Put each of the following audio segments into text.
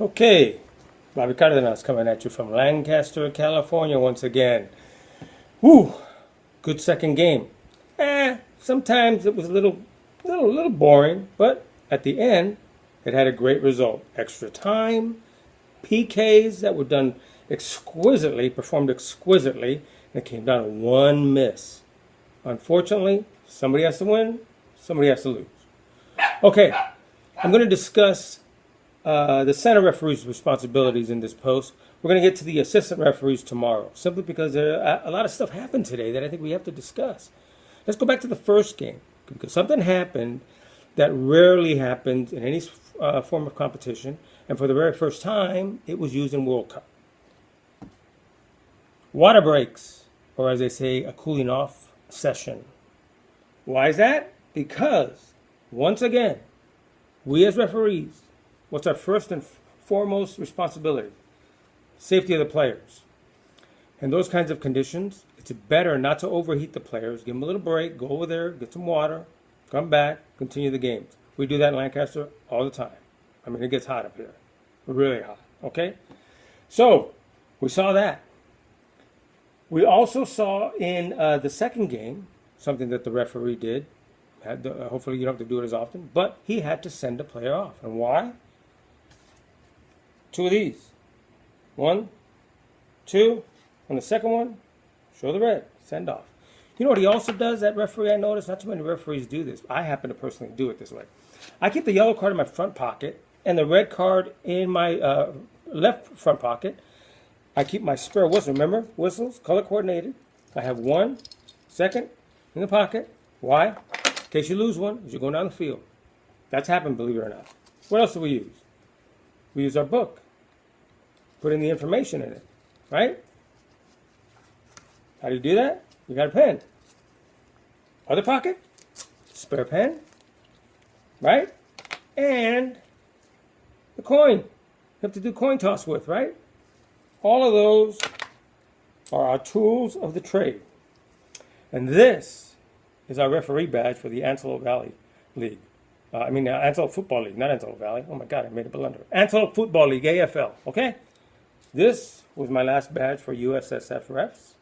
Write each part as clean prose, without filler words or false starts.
Okay, Bobby Cardenas coming at you from Lancaster, California once again. Woo, good second game. Sometimes it was a little boring, but at the end, it had a great result. Extra time, PKs that were done exquisitely, performed exquisitely, and it came down to one miss. Unfortunately, somebody has to win, somebody has to lose. Okay, I'm going to discuss the center referee's responsibilities in this post. We're going to get to the assistant referees tomorrow, simply because a lot of stuff happened today that I think we have to discuss. Let's go back to the first game, because something happened that rarely happens in any form of competition, and for the very first time, it was used in World Cup. Water breaks, or as they say, a cooling off session. Why is that? Because, once again, we as referees, what's our first and foremost responsibility? Safety of the players. In those kinds of conditions, it's better not to overheat the players. Give them a little break, go over there, get some water, come back, continue the games. We do that in Lancaster all the time. I mean, it gets hot up here. Really hot, okay? So, we saw that. We also saw in the second game, something that the referee did. Hopefully you don't have to do it as often, but he had to send a player off. And why? Two of these. One, two, and the second one, show the red, send off. You know what he also does, that referee, I noticed? Not too many referees do this. I happen to personally do it this way. I keep the yellow card in my front pocket and the red card in my left front pocket. I keep my spare whistle. Remember, whistles, color coordinated. I have one, second, in the pocket. Why? In case you lose one as you're going down the field. That's happened, believe it or not. What else do we use? We use our book. Put in the information in it, right? How do you do that? You got a pen. Other pocket, spare pen, right? And the coin. You have to do coin toss with, right? All of those are our tools of the trade. And this is our referee badge for the Antelope Valley League. Antelope Football League, not Antelope Valley. Oh my God, I made a blunder. Antelope Football League, AFL, okay? This was my last badge for USSF refs.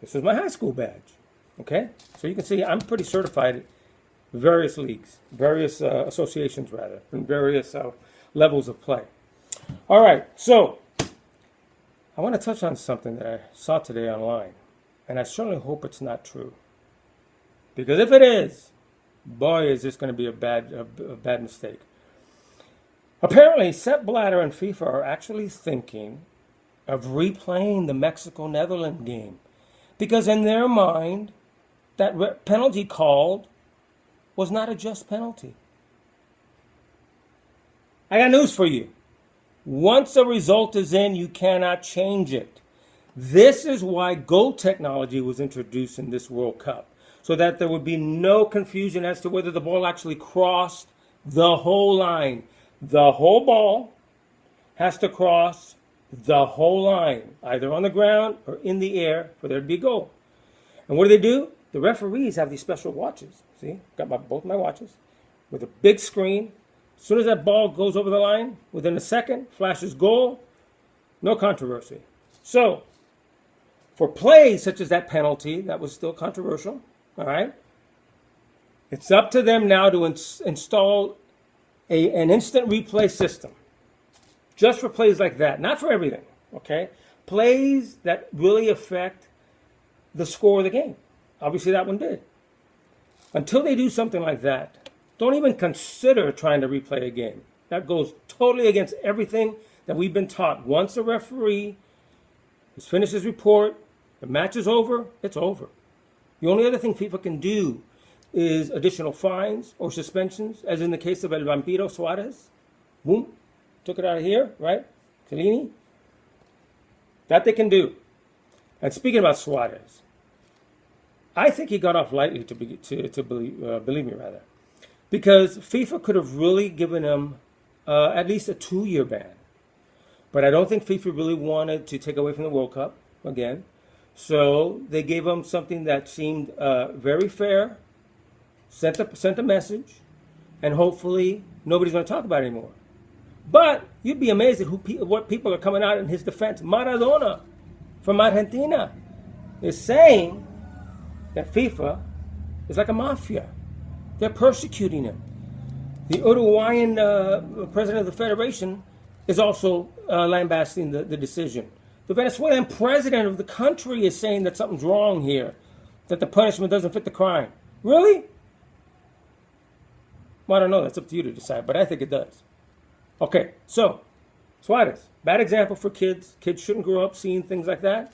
This was my high school badge, okay? So you can see I'm pretty certified at various leagues, various associations rather, and various levels of play. All right, so I want to touch on something that I saw today online, and I certainly hope it's not true. Because if it is, boy, is this going to be a bad mistake. Apparently, Sepp Blatter and FIFA are actually thinking of replaying the Mexico-Netherlands game. Because in their mind, that penalty called was not a just penalty. I got news for you. Once a result is in, you cannot change it. This is why goal technology was introduced in this World Cup, so that there would be no confusion as to whether the ball actually crossed the whole line. The whole ball has to cross the whole line, either on the ground or in the air, for there to be a goal. And what do? The referees have these special watches. See, got both my watches with a big screen. As soon as that ball goes over the line, within a second, flashes goal, no controversy. So, for plays such as that penalty, that was still controversial, all right? It's up to them now to install an instant replay system. Just for plays like that, not for everything, okay? Plays that really affect the score of the game. Obviously, that one did. Until they do something like that, don't even consider trying to replay a game. That goes totally against everything that we've been taught. Once a referee has finished his report, the match is over, it's over. The only other thing FIFA can do is additional fines or suspensions, as in the case of El Vampiro Suarez. Boom, took it out of here, right? Chiellini. That they can do. And speaking about Suarez, I think he got off lightly, believe me, rather. Because FIFA could have really given him at least a 2-year ban. But I don't think FIFA really wanted to take away from the World Cup again. So they gave him something that seemed very fair, sent a message, and hopefully nobody's going to talk about it anymore. But you'd be amazed at what people are coming out in his defense. Maradona from Argentina is saying that FIFA is like a mafia. They're persecuting him. The Uruguayan president of the federation is also lambasting the decision. The Venezuelan president of the country is saying that something's wrong here, that the punishment doesn't fit the crime. Really? Well, I don't know. That's up to you to decide, but I think it does. Okay, so Suarez, bad example for kids. Kids shouldn't grow up seeing things like that.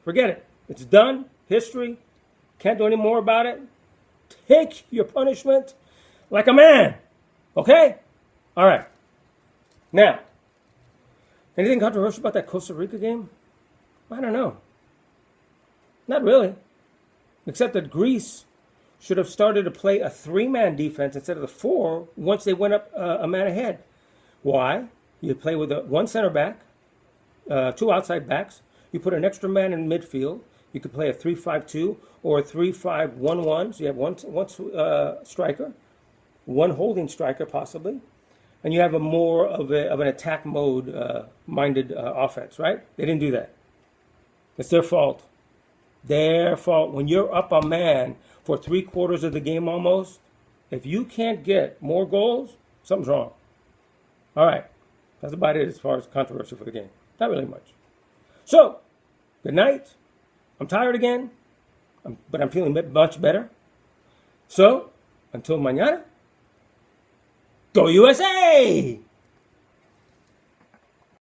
Forget it. It's done. History. Can't do any more about it. Take your punishment like a man. Okay? All right. Now, anything controversial about that Costa Rica game? I don't know. Not really. Except that Greece should have started to play a 3-man defense instead of the 4 once they went up a man ahead. Why? You play with one center back, 2 outside backs. You put an extra man in midfield. You could play a 3-5-2 or a 3-5-1-1. So you have one striker, one holding striker possibly, and you have a more of an attack mode minded offense, right? They didn't do that. It's their fault. Their fault. When you're up a man for 3/4 of the game almost, if you can't get more goals, something's wrong. All right. That's about it as far as controversy for the game. Not really much. So, good night. I'm tired again, but I'm feeling much better. So, until mañana, go USA!